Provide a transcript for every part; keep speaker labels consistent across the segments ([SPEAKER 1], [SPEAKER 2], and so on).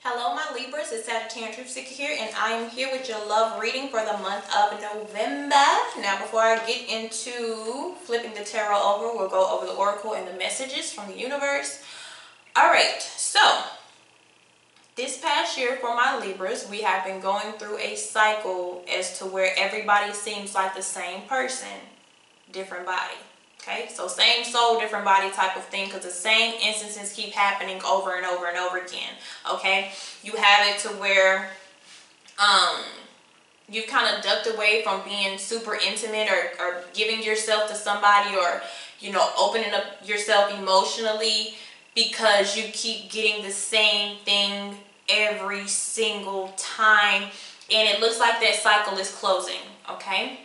[SPEAKER 1] Hello my Libras, it's Sagittarian Truth Seeker here, and I am here with your love reading for the month of November. Now before I get into flipping the tarot over, we'll go over the oracle and the messages from the universe. Alright, so this past year for my Libras, we have been going through a cycle as to where everybody seems like the same person, different body. Okay, so same soul, different body type of thing, because the same instances keep happening over and over and over again. Okay, you have it to where you've kind of ducked away from being super intimate or giving yourself to somebody, or opening up yourself emotionally, because you keep getting the same thing every single time, and it looks like that cycle is closing. Okay,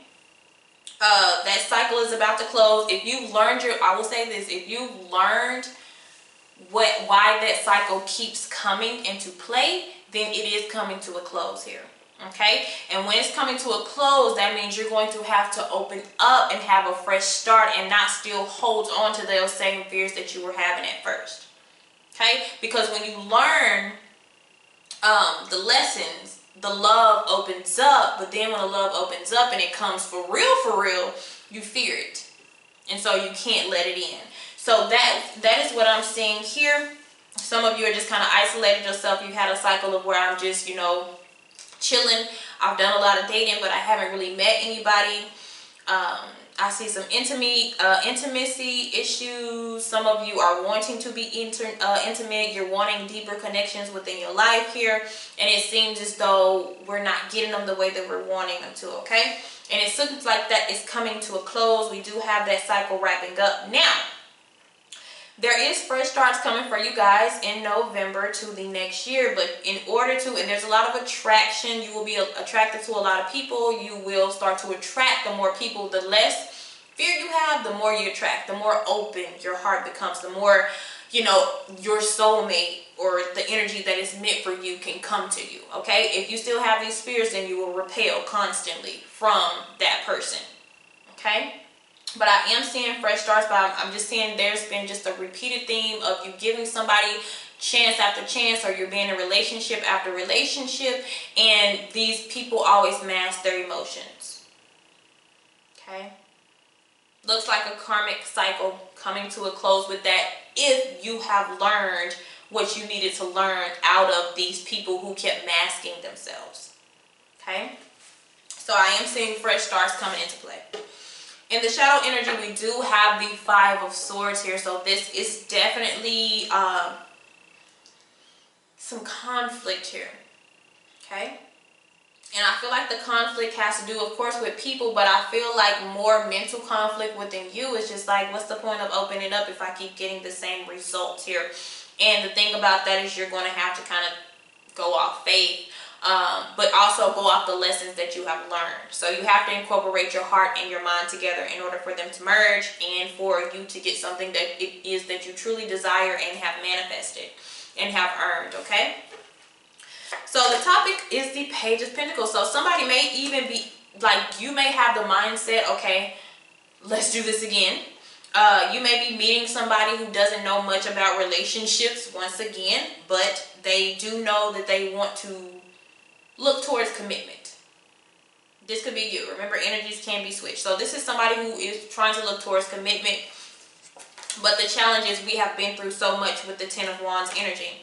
[SPEAKER 1] that cycle is about to close. If you've learned I will say this, if you've learned why that cycle keeps coming into play, then it is coming to a close here. Okay, and when it's coming to a close, that means you're going to have to open up and have a fresh start, and not still hold on to those same fears that you were having at first. Okay, because when you learn the lessons, the love opens up, but then when the love opens up and it comes for real, you fear it, and so you can't let it in. So that is what I'm seeing here. Some of you are just kind of isolated yourself. You've had a cycle of where I'm just chilling. I've done a lot of dating, but I haven't really met anybody. I see some intimacy issues. Some of you are wanting to be intimate. You're wanting deeper connections within your life here. And it seems as though we're not getting them the way that we're wanting them to, okay? And it seems like that is coming to a close. We do have that cycle wrapping up. Now, there is fresh starts coming for you guys in November to the next year. But in order to, and there's a lot of attraction, you will be attracted to a lot of people. You will start to attract the more people. The less fear you have, the more you attract. The more open your heart becomes. The more, your soulmate or the energy that is meant for you can come to you. Okay? If you still have these fears, then you will repel constantly from that person. Okay? But I am seeing fresh starts, but I'm just seeing there's been just a repeated theme of you giving somebody chance after chance, or you're being in relationship after relationship, and these people always mask their emotions. Okay? Looks like a karmic cycle coming to a close with that, if you have learned what you needed to learn out of these people who kept masking themselves. Okay? So I am seeing fresh starts coming into play. In the shadow energy, we do have the Five of Swords here. So this is definitely some conflict here. Okay? And I feel like the conflict has to do, of course, with people, but I feel like more mental conflict within you. Is just like, what's the point of opening it up if I keep getting the same results here? And the thing about that is you're going to have to kind of go off faith. But also go off the lessons that you have learned. So you have to incorporate your heart and your mind together in order for them to merge, and for you to get something that it is that you truly desire and have manifested and have earned. Okay, so the topic is the Page of Pentacles. So somebody may even be like, you may have the mindset, okay, let's do this again. You may be meeting somebody who doesn't know much about relationships once again, but they do know that they want to look towards commitment. This could be you. Remember, energies can be switched. So this is somebody who is trying to look towards commitment. But the challenge is we have been through so much with the Ten of Wands energy.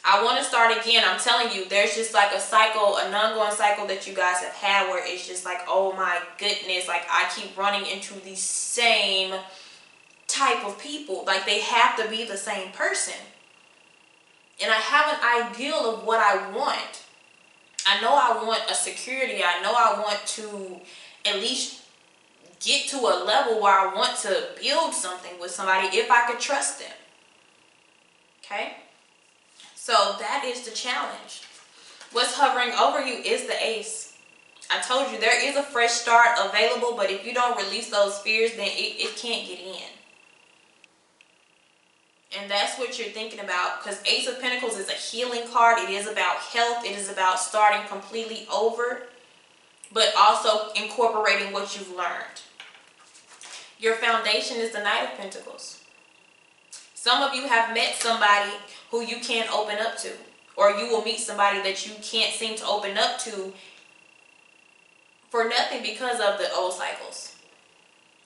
[SPEAKER 1] I want to start again. I'm telling you, there's just like a cycle, an ongoing cycle that you guys have had where it's just like, oh my goodness, like I keep running into the same type of people. Like they have to be the same person. And I have an ideal of what I want. I know I want a security. I know I want to at least get to a level where I want to build something with somebody if I could trust them. Okay? So that is the challenge. What's hovering over you is the Ace. I told you there is a fresh start available, but if you don't release those fears, then it can't get in. And that's what you're thinking about, because Ace of Pentacles is a healing card. It is about health. It is about starting completely over, but also incorporating what you've learned. Your foundation is the Knight of Pentacles. Some of you have met somebody who you can't open up to, or you will meet somebody that you can't seem to open up to for nothing because of the old cycles,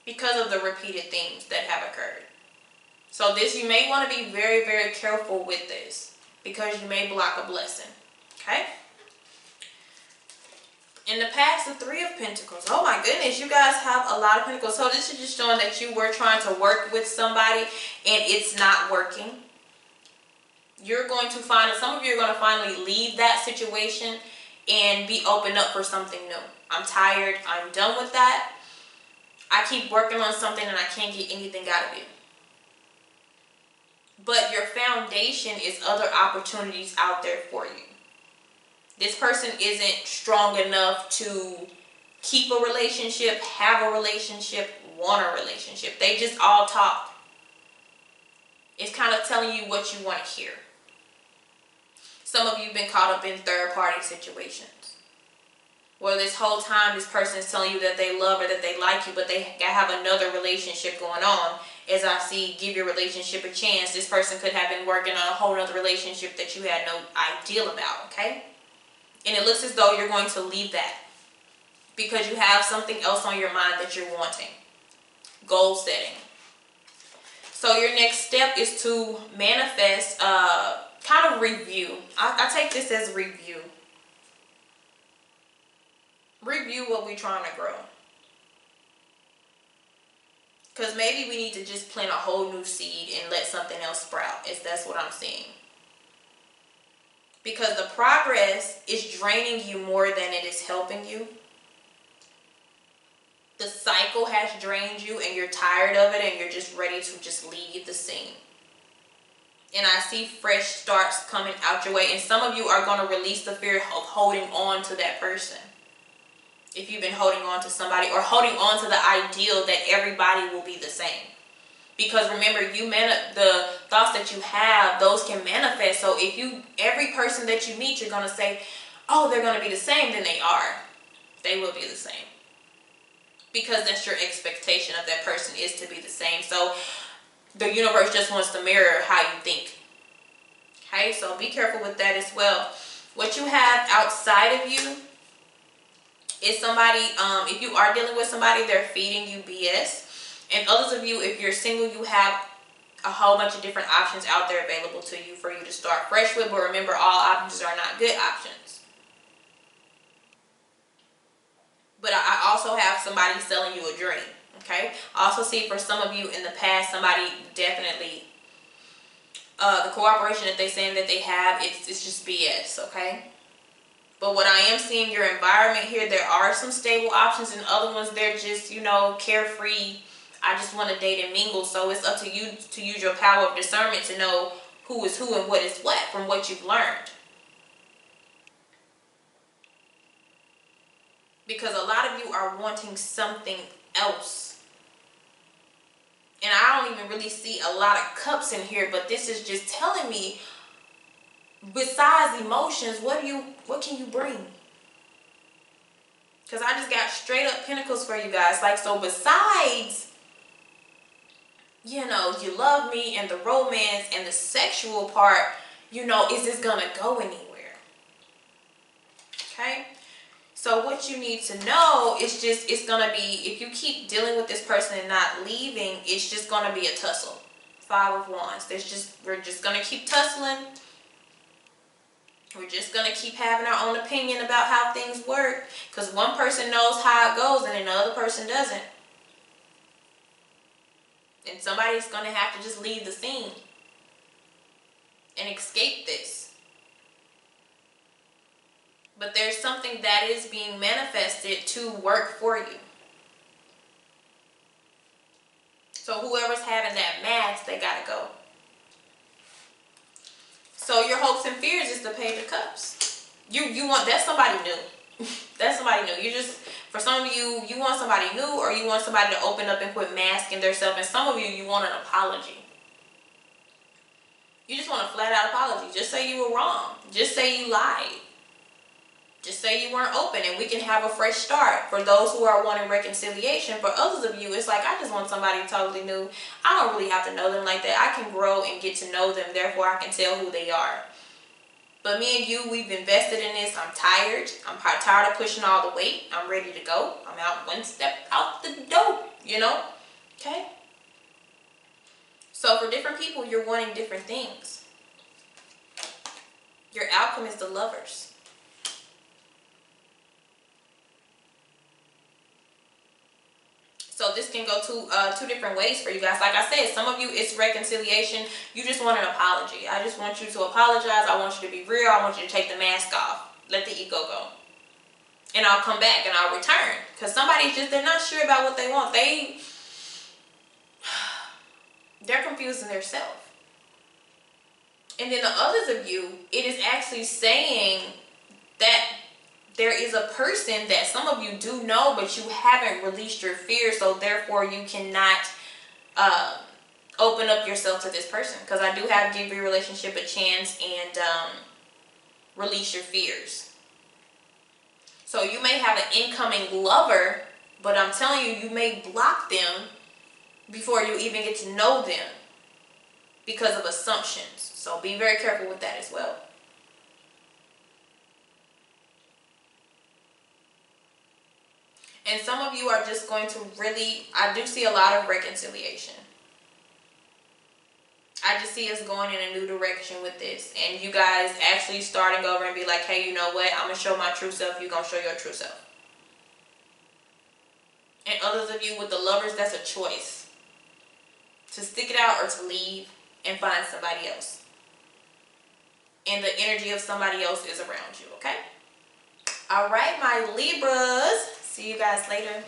[SPEAKER 1] because of the repeated things that have occurred. So this, you may want to be very, very careful with this because you may block a blessing. Okay? In the past, the Three of Pentacles. Oh my goodness, you guys have a lot of Pentacles. So this is just showing that you were trying to work with somebody and it's not working. You're going to find, some of you are going to finally leave that situation and be open up for something new. I'm tired. I'm done with that. I keep working on something and I can't get anything out of it. But your foundation is other opportunities out there for you. This person isn't strong enough to keep a relationship, have a relationship, want a relationship. They just all talk. It's kind of telling you what you want to hear. Some of you have been caught up in third-party situations. Well, this whole time this person is telling you that they love or that they like you, but they have another relationship going on. As I see, give your relationship a chance. This person could have been working on a whole other relationship that you had no idea about, okay? And it looks as though you're going to leave that because you have something else on your mind that you're wanting. Goal setting. So your next step is to manifest, kind of review. I take this as review. Review what we're trying to grow. Because maybe we need to just plant a whole new seed and let something else sprout. That's what I'm seeing. Because the progress is draining you more than it is helping you. The cycle has drained you and you're tired of it and you're just ready to just leave the scene. And I see fresh starts coming out your way. And some of you are going to release the fear of holding on to that person. If you've been holding on to somebody or holding on to the ideal that everybody will be the same. Because remember, the thoughts that you have, those can manifest. So if every person that you meet, you're going to say, oh, they're going to be the same, then they are. They will be the same. Because that's your expectation of that person, is to be the same. So the universe just wants to mirror how you think. Okay, so be careful with that as well. What you have outside of you is somebody, if you are dealing with somebody, they're feeding you BS. And others of you, if you're single, you have a whole bunch of different options out there available to you for you to start fresh with. But remember, all options are not good options. But I also have somebody selling you a dream. Okay? I also see for some of you in the past, somebody definitely, the cooperation that they're saying that they have, it's just BS. Okay? But what I am seeing, your environment here, there are some stable options, and other ones, they're just, carefree. I just want to date and mingle. So it's up to you to use your power of discernment to know who is who and what is what from what you've learned. Because a lot of you are wanting something else. And I don't even really see a lot of cups in here, but this is just telling me, besides emotions, what can you bring? Because I just got straight up pentacles for you guys. Like, so besides, you love me and the romance and the sexual part, is this going to go anywhere? Okay? So what you need to know is just, it's going to be, if you keep dealing with this person and not leaving, it's just going to be a tussle. 5 of Wands. We're just going to keep tussling. We're just going to keep having our own opinion about how things work. Because one person knows how it goes and another person doesn't. And somebody's going to have to just leave the scene and escape this. But there's something that is being manifested to work for you. So whoever's having that mask, they got to go. So your hopes and fears is the Page of Cups. That's somebody new. That's somebody new. For some of you, you want somebody new, or you want somebody to open up and quit masking themselves. And some of you, you want an apology. You just want a flat out apology. Just say you were wrong. Just say you lied. Just say you weren't open and we can have a fresh start. For those who are wanting reconciliation, for others of you, it's like, I just want somebody totally new. I don't really have to know them like that. I can grow and get to know them. Therefore, I can tell who they are. But me and you, we've invested in this. I'm tired. I'm tired of pushing all the weight. I'm ready to go. I'm out one step out the door, you know? Okay? So for different people, you're wanting different things. Your outcome is the Lovers. So this can go two different ways for you guys. Like I said, some of you, it's reconciliation. You just want an apology. I just want you to apologize. I want you to be real. I want you to take the mask off. Let the ego go. And I'll come back and I'll return. Because somebody's just, they're not sure about what they want. They're confusing themselves. And then the others of you, it is actually saying that there is a person that some of you do know, but you haven't released your fear, so therefore you cannot open up yourself to this person. Because I do have give your relationship a chance and release your fears. So you may have an incoming lover, but I'm telling you, you may block them before you even get to know them because of assumptions. So be very careful with that as well. And some of you are just going to really, I do see a lot of reconciliation. I just see us going in a new direction with this. And you guys actually starting over and be like, hey, you know what? I'm going to show my true self. You're going to show your true self. And others of you with the Lovers, that's a choice. To stick it out or to leave and find somebody else. And the energy of somebody else is around you, okay? All right, my Libras. See you guys later.